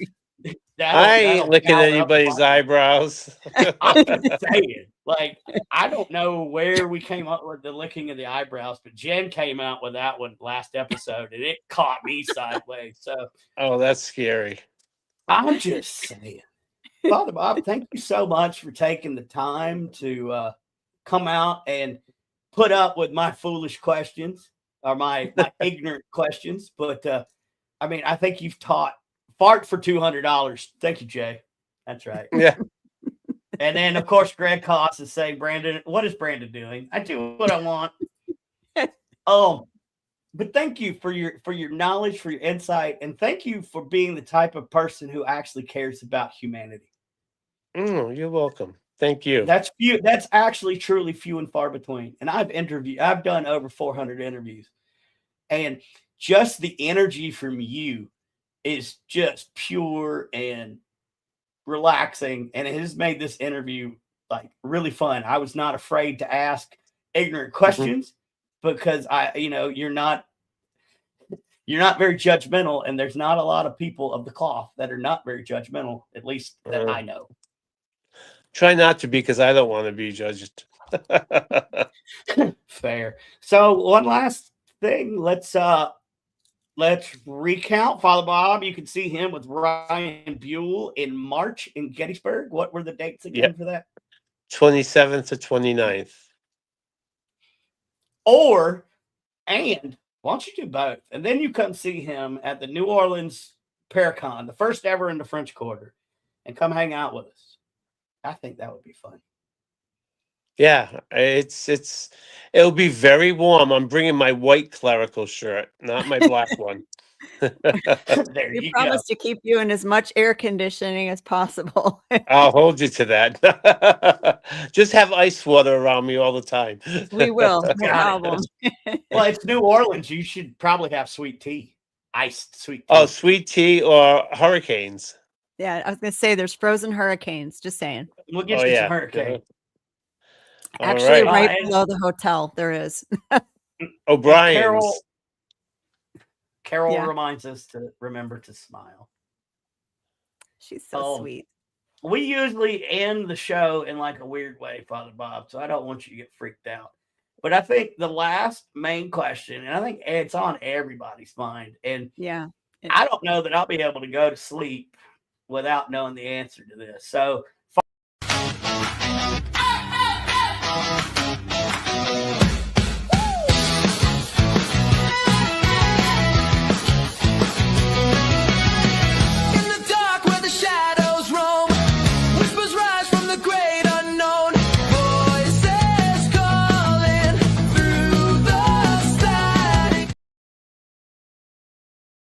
I ain't licking anybody's eyebrows.
I'm just saying, like, I don't know where we came up with the licking of the eyebrows, but Jen came out with that one last episode, and it caught me sideways. So,
oh, that's scary.
I'm just saying, Father Bob, thank you so much for taking the time to come out and put up with my foolish questions or my ignorant questions. But I mean, I think you've taught fart for $200. Thank you, Jay. That's right.
Yeah.
And then, of course, Greg Koss is saying, Brandon, what is Brandon doing? I do what I want. But thank you for your knowledge, for your insight, and thank you for being the type of person who actually cares about humanity.
You're welcome. Thank you.
That's few. That's actually truly few and far between. And I've done over 400 interviews, and just the energy from you is just pure and relaxing, and it has made this interview like really fun. I was not afraid to ask ignorant questions because you're not very judgmental, and there's not a lot of people of the cloth that are not very judgmental, at least that I know.
Try not to be, because I don't want to be judged.
Fair. So one last thing, let's recount. Father Bob, you can see him with Ryan Buell in March in Gettysburg. What were the dates again for that?
27th to 29th.
And why don't you do both? And then you come see him at the New Orleans Paracon, the first ever in the French Quarter, and come hang out with us. I think that would be fun.
Yeah, it'll be very warm. I'm bringing my white clerical shirt, not my black one.
There
We
you
promise to keep you in as much air conditioning as possible.
I'll hold you to that. Just have ice water around me all the time.
We will. No problem.
Well, it's New Orleans. You should probably have sweet tea. Iced sweet tea.
Oh, sweet tea or hurricanes.
Yeah, I was going to say there's frozen hurricanes. Just saying.
We'll get you some hurricane.
Actually, right below the hotel, there is.
O'Brien's.
Carol reminds us to remember to smile.
She's so sweet.
We usually end the show in like a weird way, Father Bob, so I don't want you to get freaked out. But I think the last main question, and I think it's on everybody's mind, and I don't know that I'll be able to go to sleep without knowing the answer to this. So